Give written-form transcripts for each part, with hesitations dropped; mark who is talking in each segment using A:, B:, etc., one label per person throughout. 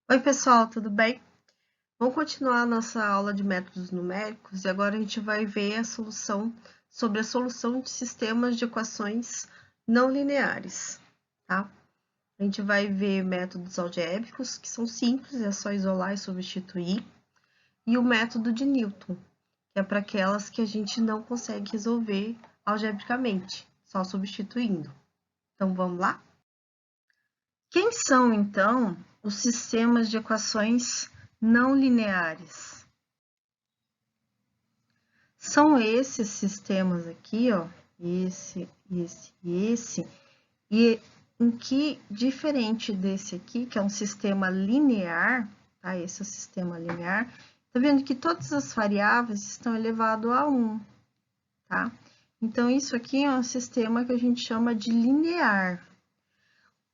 A: Oi, pessoal, tudo bem? Vamos continuar a nossa aula de métodos numéricos e agora a gente vai ver a solução sobre a solução de sistemas de equações não lineares, tá? A gente vai ver métodos algébricos, que são simples, é só isolar e substituir, e o método de Newton, que é para aquelas que a gente não consegue resolver algebricamente, só substituindo. Então, vamos lá? Quem são, então, os sistemas de equações não lineares? São esses sistemas aqui, ó, esse, e esse, e em que, diferente desse aqui, que é um sistema linear, tá? Esse é o sistema linear, tá vendo que todas as variáveis estão elevado a 1, tá? Então, isso aqui é um sistema que a gente chama de linear.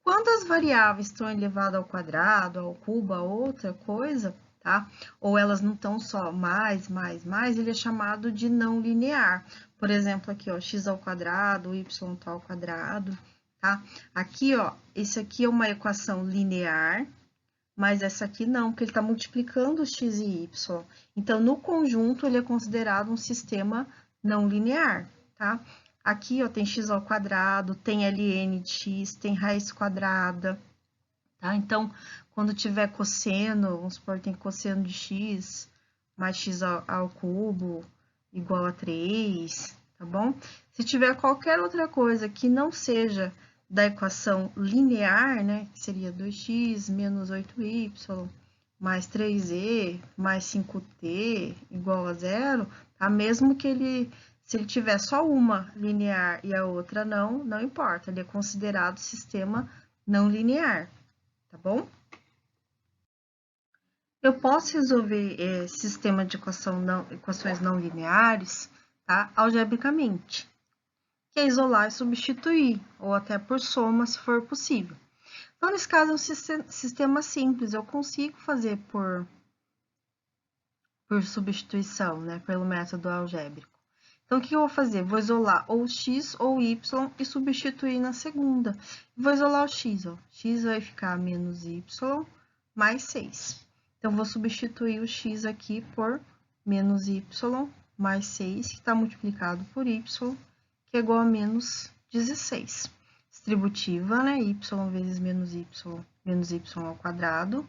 A: Quando as variáveis estão elevadas ao quadrado, ao cubo, a outra coisa, tá? Ou elas não estão só mais, ele é chamado de não linear. Por exemplo, aqui, ó, x ao quadrado, y tá ao quadrado, tá? Aqui, ó, esse aqui é uma equação linear, mas essa aqui não, porque ele está multiplicando x e y. Então, no conjunto, ele é considerado um sistema não linear, tá? Aqui, ó, tem x ao quadrado, tem ln de x, tem raiz quadrada, tá? Então, quando tiver cosseno, vamos supor, tem cosseno de x mais x ao cubo igual a 3, tá bom? Se tiver qualquer outra coisa que não seja da equação linear, né, que seria 2x menos 8y mais 3e mais 5t igual a zero, tá? Mesmo que se ele tiver só uma linear e a outra não importa, ele é considerado sistema não linear, tá bom? Eu posso resolver sistema de equações não lineares, tá? Algebricamente, que é isolar e substituir, ou até por soma, se for possível. Então, nesse caso, é um sistema simples, eu consigo fazer por substituição, né? Pelo método algébrico. Então, o que eu vou fazer? Vou isolar ou x ou y e substituir na segunda. Vou isolar o x, ó. X vai ficar menos y mais 6. Então, vou substituir o x aqui por menos y mais 6, que está multiplicado por y, que é igual a menos 16. Distributiva, né? Y vezes menos y ao quadrado,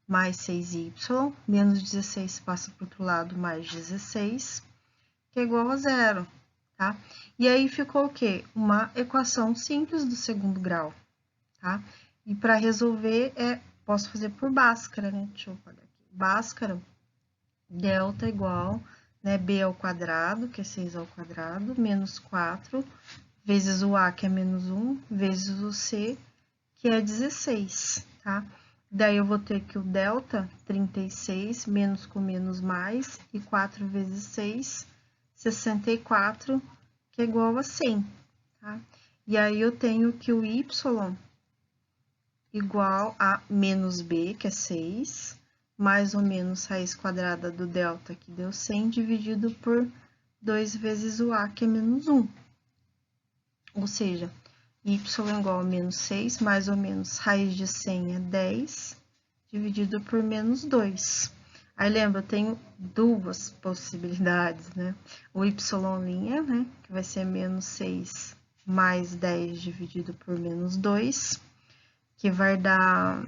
A: mais 6y, menos 16 passa para o outro lado, mais 16, que é igual a zero, tá? E aí ficou o quê? Uma equação simples do segundo grau, tá? E para resolver, posso fazer por Bhaskara, né? Deixa eu apagar aqui. Bhaskara, delta igual, né, b ao quadrado, que é 6 ao quadrado, menos 4, vezes o a, que é menos 1, vezes o c, que é 16, tá? Daí eu vou ter que o delta, 36, menos com menos mais, e 4 vezes 6, 64, que é igual a 100, tá? E aí eu tenho que o y igual a menos b, que é 6, mais ou menos raiz quadrada do delta, que deu 100, dividido por 2 vezes o a, que é menos 1. Ou seja, y igual a menos 6, mais ou menos raiz de 100 é 10, dividido por menos 2. Aí, lembra, eu tenho duas possibilidades, né? O y', né, que vai ser menos 6 mais 10 dividido por menos 2, que vai dar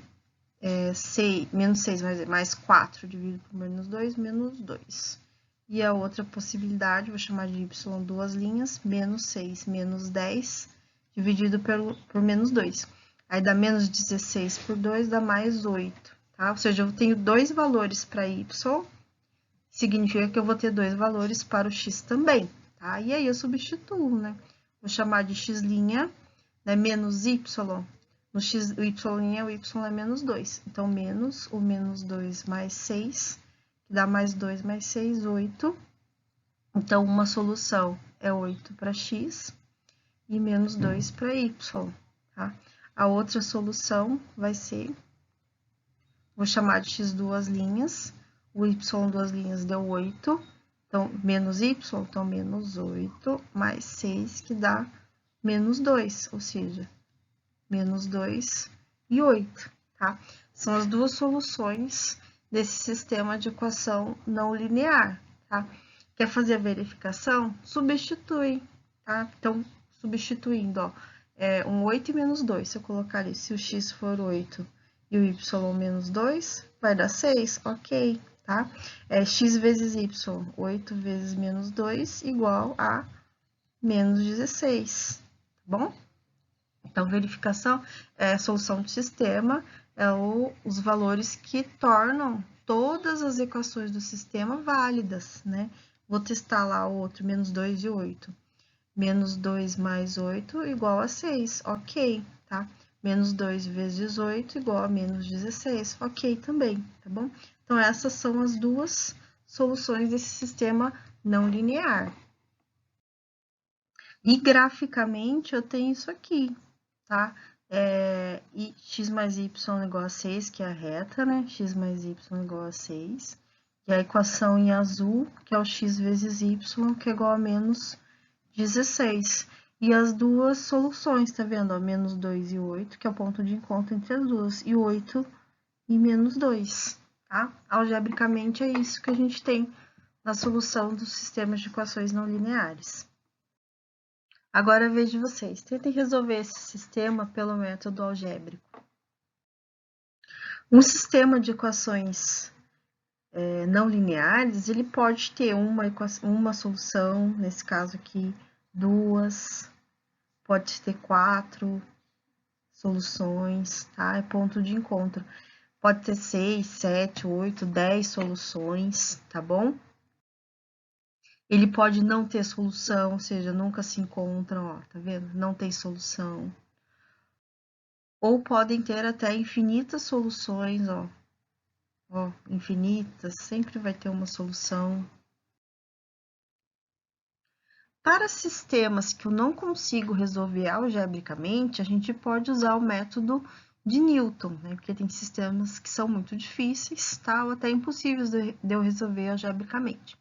A: menos 6 mais 4 dividido por menos 2, menos 2. E a outra possibilidade, vou chamar de y duas linhas, menos 6 menos 10 dividido por menos 2. Aí dá menos 16 por 2, dá mais 8, tá? Ou seja, eu tenho dois valores para y, significa que eu vou ter dois valores para o x também, tá? E aí eu substituo, né? Vou chamar de x', né, menos y. No x, o y' o y é menos 2. Então, menos o menos 2 mais 6, que dá mais 2 mais 6, 8. Então, uma solução é 8 para x e menos 2 para y, tá? A outra solução vai ser, vou chamar de x duas linhas, o y duas linhas deu 8, então, menos y, então, menos 8 mais 6, que dá menos 2, ou seja, menos 2 e 8, tá? São as duas soluções desse sistema de equação não linear, tá? Quer fazer a verificação? Substitui, tá? Então, substituindo, ó, um 8 e menos 2, se eu colocar ali, se o x for 8 e o y menos 2, vai dar 6, ok, tá? X vezes y, 8 vezes menos 2, igual a menos 16, tá bom? Então, verificação é solução de sistema, os valores que tornam todas as equações do sistema válidas, né? Vou testar lá o outro, menos 2 e 8. Menos 2 mais 8 igual a 6, ok, tá? Menos 2 vezes 8 igual a menos 16, ok também, tá bom? Então, essas são as duas soluções desse sistema não linear. E graficamente, eu tenho isso aqui, tá? E x mais y igual a 6, que é a reta, né? X mais y igual a 6. E a equação em azul, que é o x vezes y, que é igual a menos 16. E as duas soluções, tá vendo? Ó, menos 2 e 8, que é o ponto de encontro entre as duas. E 8 e menos 2, tá? Algebricamente, é isso que a gente tem na solução dos sistemas de equações não lineares. Agora, a vez de vocês. Tentem resolver esse sistema pelo método algébrico. Um sistema de equações não lineares, ele pode ter uma solução, nesse caso aqui, duas, pode ter 4 soluções, tá? É ponto de encontro. Pode ter 6, 7, 8, 10 soluções, tá bom? Ele pode não ter solução, ou seja, nunca se encontram, ó, tá vendo? Não tem solução. Ou podem ter até infinitas soluções, ó, infinitas, sempre vai ter uma solução. Para sistemas que eu não consigo resolver algebricamente, a gente pode usar o método de Newton, né? Porque tem sistemas que são muito difíceis, tá? Ou até impossíveis de eu resolver algebricamente.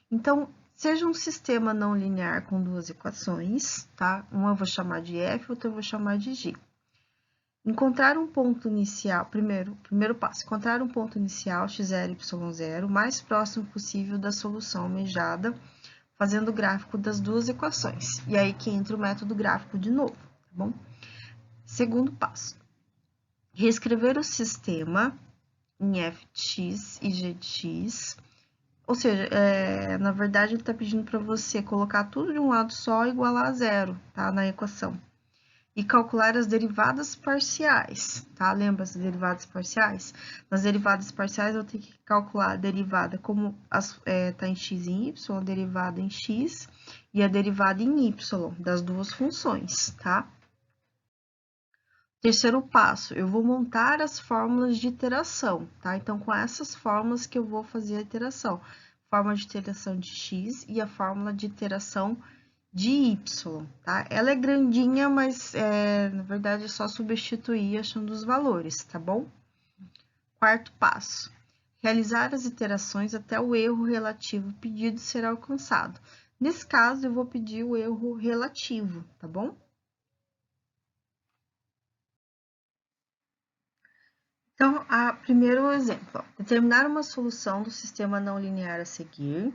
A: Então, seja um sistema não linear com duas equações, tá? Uma eu vou chamar de f, outra eu vou chamar de g. Encontrar um ponto inicial, primeiro passo, encontrar um ponto inicial x0, y0, o mais próximo possível da solução almejada, fazendo o gráfico das duas equações. E aí que entra o método gráfico de novo, tá bom? Segundo passo, reescrever o sistema em f de x e g de x, ou seja, na verdade ele está pedindo para você colocar tudo de um lado só e igualar a zero, tá? Na equação. E calcular as derivadas parciais, tá? Lembra as derivadas parciais? Nas derivadas parciais, eu tenho que calcular a derivada como tá em x e em y, a derivada em x e a derivada em y, das duas funções, tá? Terceiro passo, eu vou montar as fórmulas de iteração, tá? Então, com essas fórmulas que eu vou fazer a iteração. Fórmula de iteração de x e a fórmula de iteração de y, tá? Ela é grandinha, mas na verdade é só substituir achando os valores, tá bom? Quarto passo, realizar as iterações até o erro relativo pedido ser alcançado. Nesse caso, eu vou pedir o erro relativo, tá bom? Então, primeiro exemplo, ó, determinar uma solução do sistema não linear a seguir,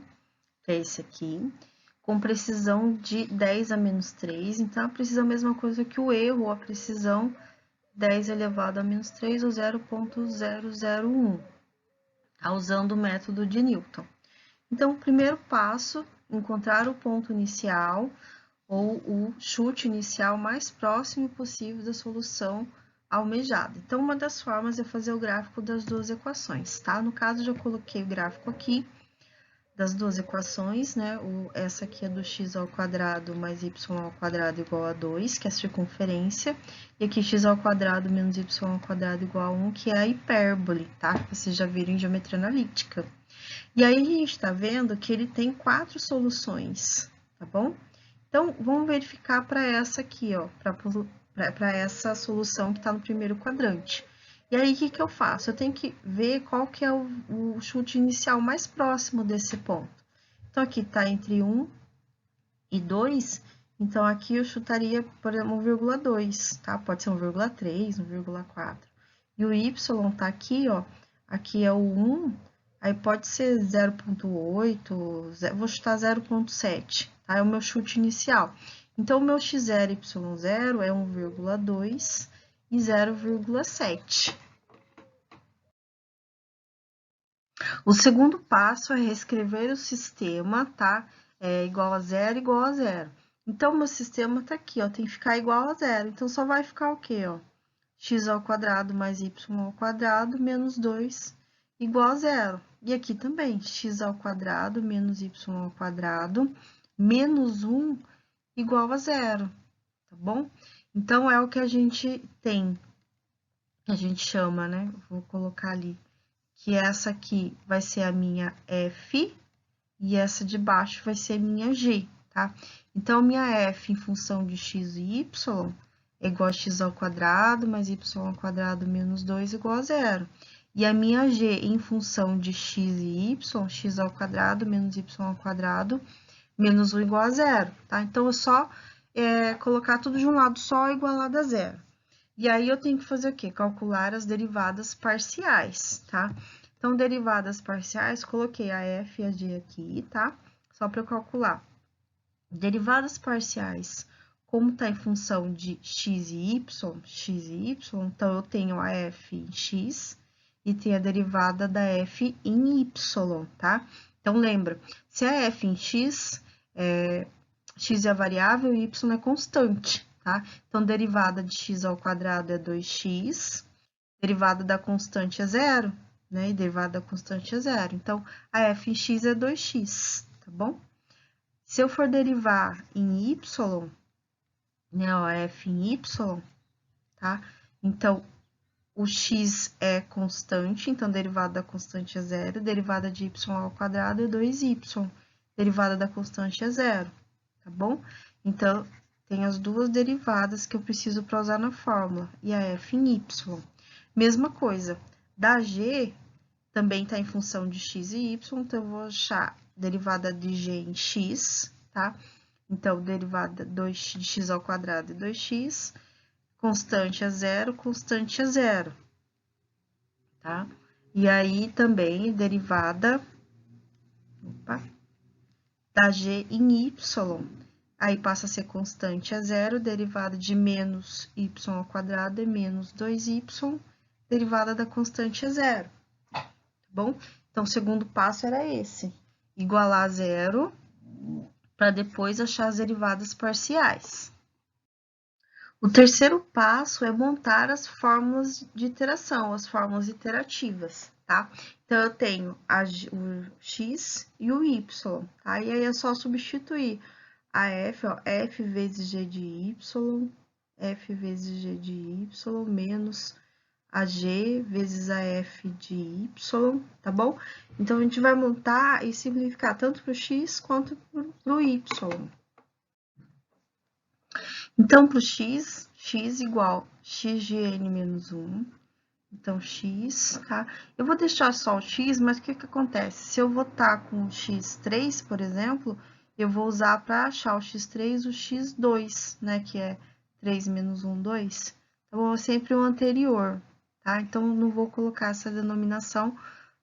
A: que é esse aqui, com precisão de 10 a menos 3. Então, a precisão é a mesma coisa que o erro, a precisão 10 elevado a menos 3 ou 0,001, tá? Usando o método de Newton. Então, o primeiro passo, encontrar o ponto inicial ou o chute inicial mais próximo possível da solução almejada. Então, uma das formas é fazer o gráfico das duas equações, tá? No caso, já coloquei o gráfico aqui das duas equações, né? Essa aqui é do x ao quadrado mais y ao quadrado igual a 2, que é a circunferência, e aqui x ao quadrado menos y ao quadrado igual a 1, que é a hipérbole, tá? Que vocês já viram em geometria analítica. E aí, a gente tá vendo que ele tem 4 soluções, tá bom? Então, vamos verificar para essa aqui, ó, para essa solução que está no primeiro quadrante. E aí, o que eu faço? Eu tenho que ver qual que é o chute inicial mais próximo desse ponto. Então, aqui está entre 1 e 2, então aqui eu chutaria, por exemplo, 1,2, tá? Pode ser 1,3, 1,4. E E o y tá aqui, ó, aqui é o 1, aí pode ser 0,8, vou chutar 0,7, tá? É o meu chute inicial. Então, o meu x0 e y0 é 1,2 e 0,7. O segundo passo é reescrever o sistema, tá? É igual a zero, igual a zero. Então, meu sistema tá aqui, ó, tem que ficar igual a zero. Então, só vai ficar o quê, ó? X ao quadrado mais y ao quadrado menos 2 igual a zero. E aqui também, x ao quadrado menos y ao quadrado menos 1 igual a zero, tá bom? Então, é o que a gente tem, que a gente chama, né? Vou colocar ali, que essa aqui vai ser a minha f e essa de baixo vai ser a minha g, tá? Então, minha f em função de x e y é igual a x ao quadrado mais y ao quadrado menos 2 igual a zero. E a minha g em função de x e y, x ao quadrado menos y ao quadrado menos 1 igual a zero, tá? Então, é só colocar tudo de um lado só igualado a zero. E aí, eu tenho que fazer o quê? Calcular as derivadas parciais, tá? Então, derivadas parciais, coloquei a f e a g aqui, tá? Só para eu calcular. Derivadas parciais, como tá em função de x e y, então eu tenho a f em x e tem a derivada da f em y, tá? Então, lembra, se a f em x, x é a variável e y é constante, tá? Então, derivada de x ao quadrado é 2x, derivada da constante é zero, né? E derivada da constante é zero. Então, a f em x é 2x, tá bom? Se eu for derivar em y, né, ó, f em y, tá? Então, o x é constante, então, derivada da constante é zero, derivada de y ao quadrado é 2y, derivada da constante é zero, tá bom? Então, tem as duas derivadas que eu preciso para usar na fórmula, e a f em y. Mesma coisa, da g também está em função de x e y, então eu vou achar derivada de g em x, tá? Então, derivada de x ao quadrado é 2x, constante é zero, constante é zero, tá? E aí, também, derivada da g em y, aí passa a ser constante é zero, derivada de menos y ao quadrado é menos 2y, derivada da constante é zero, tá bom? Então, o segundo passo era esse, igualar a zero, para depois achar as derivadas parciais. O terceiro passo é montar as fórmulas de iteração, as fórmulas iterativas, tá? Então, eu tenho o x e o y, tá? E aí é só substituir a f, ó, f vezes g de y, f vezes g de y, menos a g vezes a f de y, tá bom? Então, a gente vai montar e simplificar tanto para o x quanto para o y. Então, para o x igual x de n menos 1. Então, x, tá? Eu vou deixar só o x, mas o que que acontece? Se eu votar com o x3, por exemplo, eu vou usar para achar o x3 o x2, né? Que é 3 menos 1, 2. Então, é sempre o anterior, tá? Então, não vou colocar essa denominação,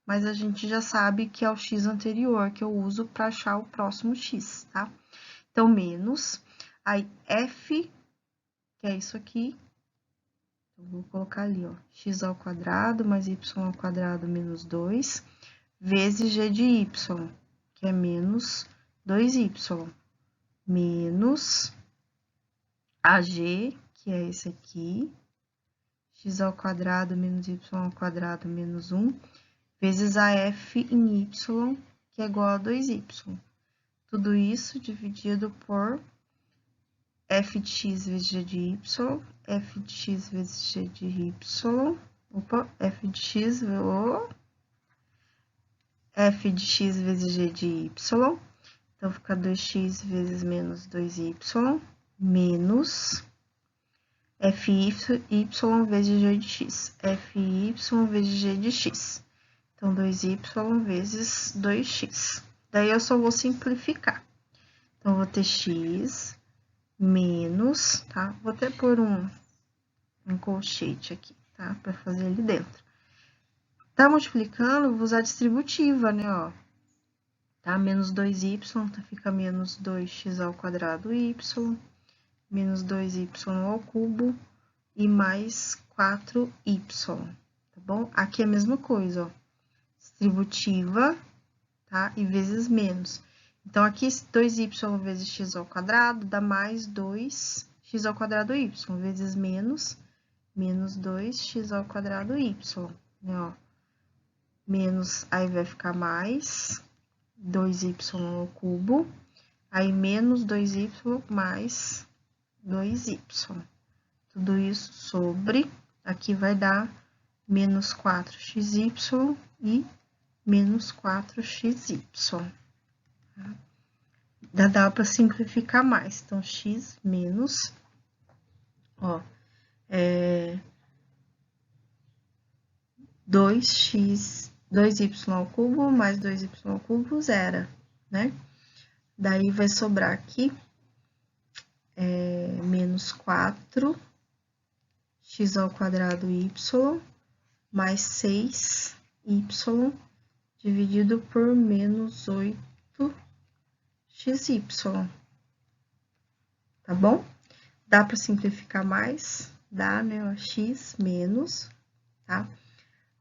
A: mas a gente já sabe que é o x anterior que eu uso para achar o próximo x, tá? Então, menos, aí f, que é isso aqui, eu vou colocar ali, ó, x ao quadrado mais y ao quadrado menos 2, vezes g de y, que é menos 2y, menos ag, que é esse aqui, x ao quadrado menos y ao quadrado menos 1, vezes a f em y, que é igual a 2y. Tudo isso dividido por f de x vezes g de y, f de x vezes g de y, f de x, f de x vezes g de y, então fica 2x vezes menos 2y, menos fy vezes g de x, fy vezes g de x, então 2y vezes 2x. Daí eu só vou simplificar, então vou ter x menos, tá? Vou até pôr um colchete aqui, tá? Para fazer ali dentro. Tá multiplicando, vou usar a distributiva, né, ó. Tá? Menos 2y, então fica menos 2x ao quadrado y, menos 2y ao cubo e mais 4y, tá bom? Aqui é a mesma coisa, ó. Distributiva, tá? E vezes menos. Então, aqui 2y vezes x ao quadrado dá mais 2x ao quadrado y, vezes menos 2x ao quadrado y, né, ó. Menos, aí vai ficar mais 2y ao cubo, aí menos 2y mais 2y. Tudo isso sobre, aqui vai dar menos 4xy e menos 4xy. Dá para simplificar mais. Então, x menos, ó, 2y ao cubo mais 2y ao cubo, zero, né? Daí, vai sobrar aqui, menos 4x ao quadrado y mais 6y dividido por menos 8xy, tá bom? Dá para simplificar mais? Dá, né? Ó, x menos, tá?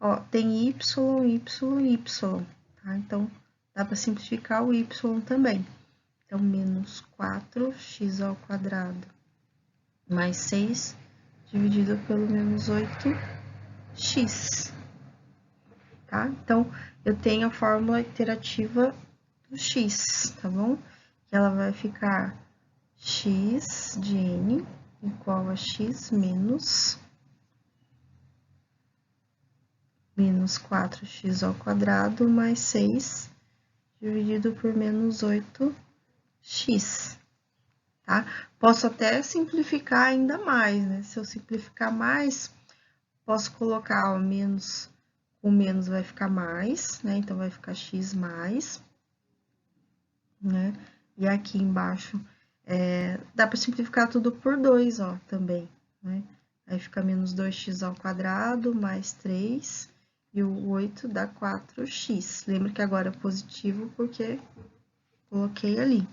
A: Ó, tem y, tá? Então, dá para simplificar o y também. Então, menos 4x ao quadrado mais 6 dividido pelo menos 8x, tá? Então, eu tenho a fórmula iterativa do x, tá bom? Que ela vai ficar x de n igual a x menos 4x ao quadrado mais 6 dividido por menos 8x, tá? Posso até simplificar ainda mais, né? Se eu simplificar mais, posso colocar, ó, menos com menos vai ficar mais, né? Então, vai ficar x mais, né? E aqui embaixo, dá para simplificar tudo por 2, ó, também, né? Aí fica menos 2x ao quadrado mais 3 e o 8 dá 4x. Lembra que agora é positivo porque coloquei ali.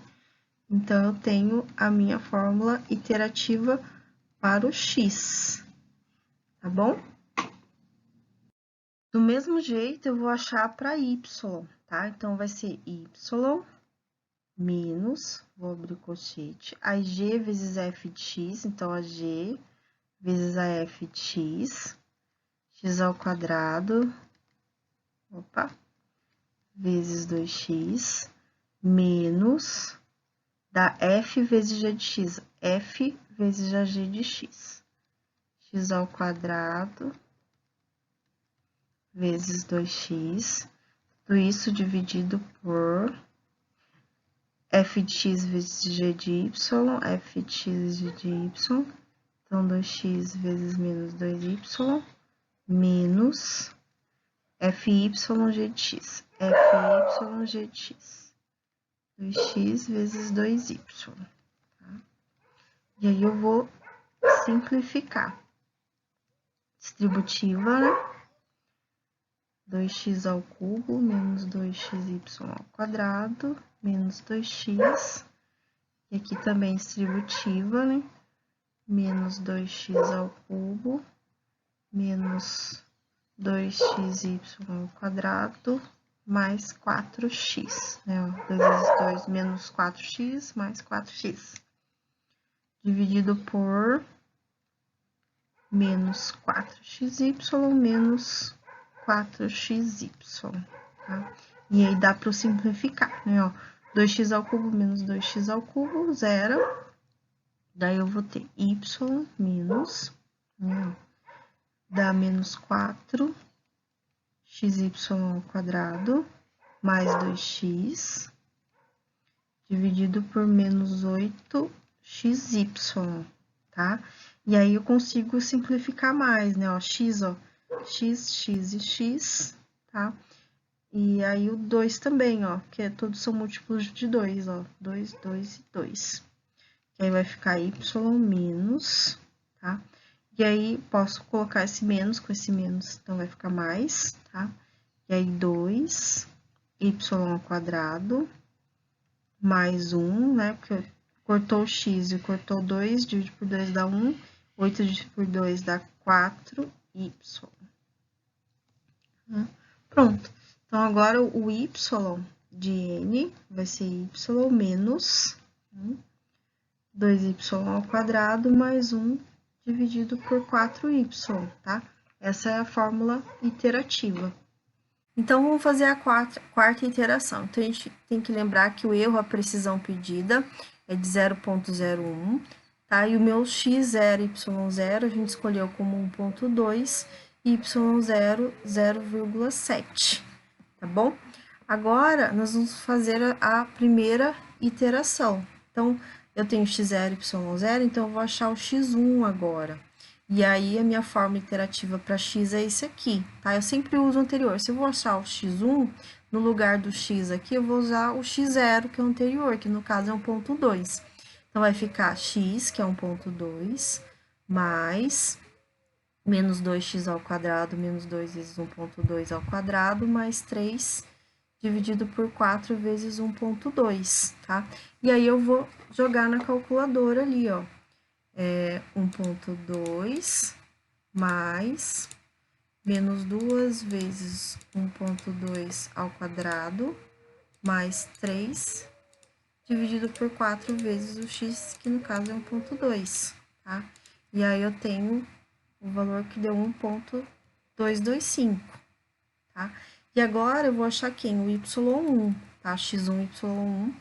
A: Então, eu tenho a minha fórmula iterativa para o x, tá bom? Do mesmo jeito, eu vou achar para y, tá? Então, vai ser y menos, vou abrir o colchete, a g vezes f de x, então, a g vezes a f de x, x ao quadrado, opa, vezes 2x, menos da f vezes g de x, f vezes a g de x, x ao quadrado, vezes 2x, tudo isso dividido por f de x vezes g de y, f de x de y, então 2x vezes menos 2y, menos fy g de x, fy g de x, 2x vezes 2y, tá? E aí, eu vou simplificar. Distributiva, né? 2x ao cubo menos 2xy ao quadrado, menos 2x. E aqui também distributiva, né? Menos 2x ao cubo, menos 2xy ao quadrado, mais 4x, né? 2 vezes 2, menos 4x, mais 4x. Dividido por menos 4xy, menos 4xy, tá? E aí, dá para simplificar, né, ó? 2x ao cubo menos 2x ao cubo, zero. Daí, eu vou ter y menos, né, dá menos 4xy ao quadrado, mais 2x, dividido por menos 8xy, tá? E aí, eu consigo simplificar mais, né, ó, x, ó, x, x e x, tá? E aí, o 2 também, ó, que todos são múltiplos de 2, ó, 2, 2 e 2. E aí, vai ficar y menos, tá? E aí, posso colocar esse menos com esse menos, então vai ficar mais, tá? E aí, 2y ao quadrado, mais 1, né? Porque cortou o x e cortou 2, divide por 2 dá 1. 8 dividido por 2 dá 4y. Pronto. Então, agora o y de n vai ser y menos 2y ao quadrado mais 1 dividido por 4y, tá? Essa é a fórmula iterativa. Então, vamos fazer a quarta iteração. Então, a gente tem que lembrar que o erro, a precisão pedida, é de 0,01, tá? E o meu x0 e y0 a gente escolheu como 1,2 e y0, 0,7, tá bom? Agora, nós vamos fazer a primeira iteração. Então, eu tenho x0 e y0, então eu vou achar o x1 agora. E aí, a minha fórmula iterativa para x é esse aqui, tá? Eu sempre uso o anterior. Se eu vou achar o x1, no lugar do x aqui, eu vou usar o x0, que é o anterior, que no caso é 1,2. Então, vai ficar x, que é 1,2, mais menos 2x ao quadrado, menos 2 vezes 1,2 ao quadrado, mais 3 dividido por 4 vezes 1,2, tá? E aí, eu vou jogar na calculadora ali, ó. 1,2 mais menos 2 vezes 1,2 ao quadrado, mais 3 dividido por 4 vezes o x, que no caso é 1,2, tá? E aí, eu tenho o valor que deu 1,225, tá? E agora, eu vou achar quem? O y1, tá? x1, y1.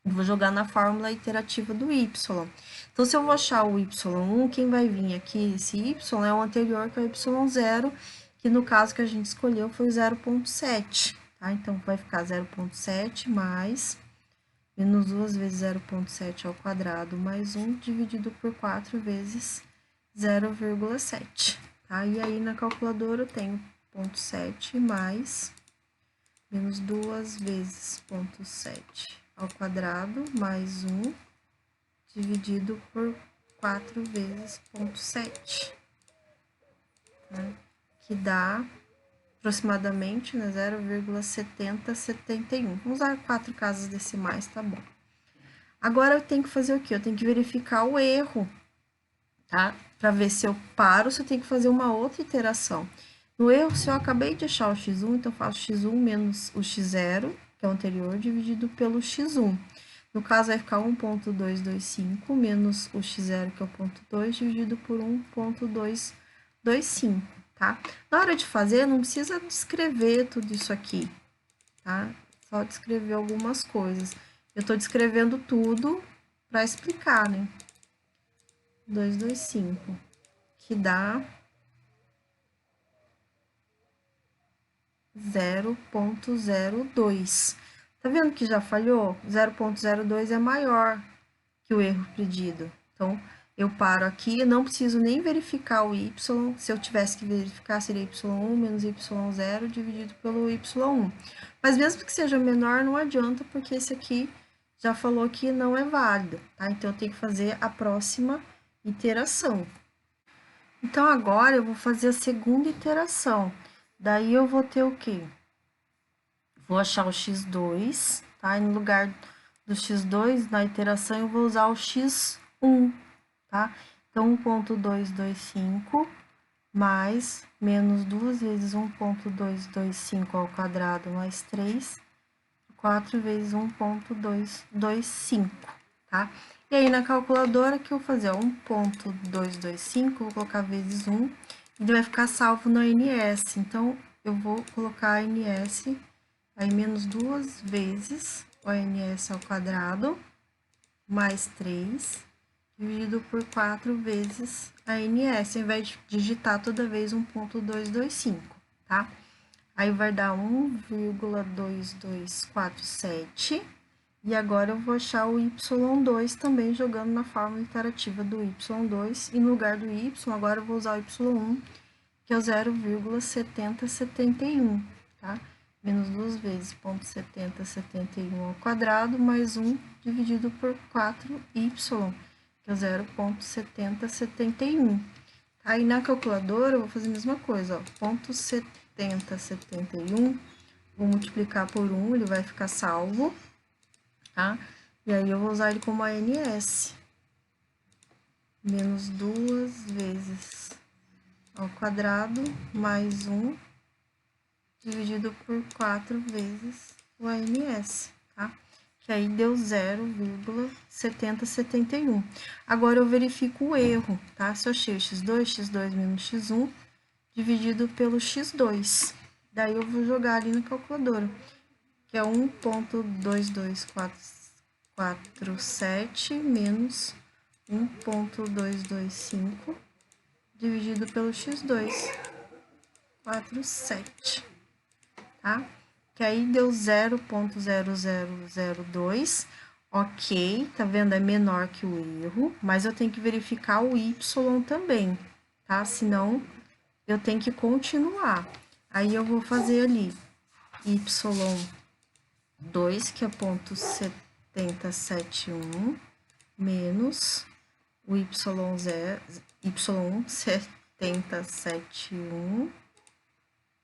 A: Vou jogar na fórmula iterativa do y. Então, se eu vou achar o y1, quem vai vir aqui, esse y, é o anterior, que é o y0, que no caso que a gente escolheu foi o 0,7, tá? Então, vai ficar 0,7 mais menos 2 vezes 0,7 ao quadrado, mais 1 dividido por 4 vezes 0,7, tá? E aí, na calculadora, eu tenho 0,7 mais menos 2 vezes 0,7 ao quadrado, mais 1, dividido por 4 vezes 0,7, tá? Que dá aproximadamente, né, 0,7071. Vamos usar 4 casas decimais, tá bom. Agora, eu tenho que fazer o quê? Eu tenho que verificar o erro, tá? Para ver se eu paro, se eu tenho que fazer uma outra iteração. No erro, se eu acabei de achar o x1, então eu faço x1 menos o x0, que é o anterior, dividido pelo x1. No caso, vai ficar 1,225 menos o x0, que é o 0,2, dividido por 1,225, tá? Na hora de fazer, não precisa descrever tudo isso aqui, tá? Só descrever algumas coisas. Eu tô descrevendo tudo para explicar, né? 225, que dá 0,02. Tá vendo que já falhou? 0,02 é maior que o erro pedido. Então, eu paro aqui, não preciso nem verificar o y. Se eu tivesse que verificar, seria y1 menos y0 dividido pelo y1. Mas mesmo que seja menor, não adianta, porque esse aqui já falou que não é válido, tá? Então, eu tenho que fazer a próxima iteração. Então, agora eu vou fazer a segunda iteração. Daí, eu vou ter o quê? Vou achar o x2, tá? E no lugar do x2, na iteração, eu vou usar o x1, tá? Então, 1,225 mais menos 2 vezes 1,225 ao quadrado mais 3, 4 vezes 1,225, tá? E aí, na calculadora, que eu vou fazer 1,225, vou colocar vezes 1, e ele vai ficar salvo no ANS. Então, eu vou colocar ANS, aí menos 2 vezes o ANS ao quadrado, mais 3, dividido por 4 vezes a ANS, ao invés de digitar toda vez 1,225, tá? Aí, vai dar 1,2247. E agora, eu vou achar o y2 também, jogando na fórmula iterativa do y2. E no lugar do y, agora eu vou usar o y1, que é o 0,7071, tá? Menos 2 vezes 0,7071 ao quadrado, mais 1 dividido por 4y, que é 0,7071, Aí, na calculadora, eu vou fazer a mesma coisa, ó, ponto 7071, vou multiplicar por 1, ele vai ficar salvo, tá? E aí, eu vou usar ele como ANS, menos 2 vezes ao quadrado, mais 1, dividido por 4 vezes o ANS, tá? Que aí deu 0,7071. Agora, eu verifico o erro, tá? Se eu achei x2 menos x1, dividido pelo x2. Daí, eu vou jogar ali na calculadora, que é 1,22447 menos 1,225 dividido pelo x2, 47, tá? Que aí deu 0,0002, ok, tá vendo? É menor que o erro, mas eu tenho que verificar o y também, tá? Senão, eu tenho que continuar. Aí, eu vou fazer ali y2, que é ponto 7071, menos o y1 7071,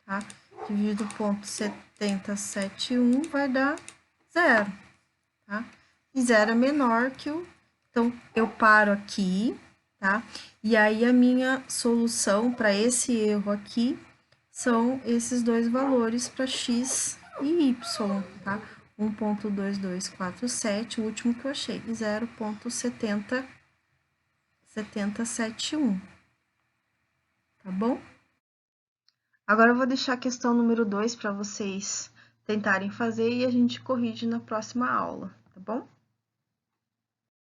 A: tá? Dividido ponto 7071 vai dar 0, tá? E 0 é menor que o... Então, eu paro aqui, tá? E aí, a minha solução para esse erro aqui são esses dois valores para x e y, tá? 1,2247, o último que eu achei, 0,7071, tá bom? Agora eu vou deixar a questão número 2 para vocês tentarem fazer e a gente corrige na próxima aula, tá bom?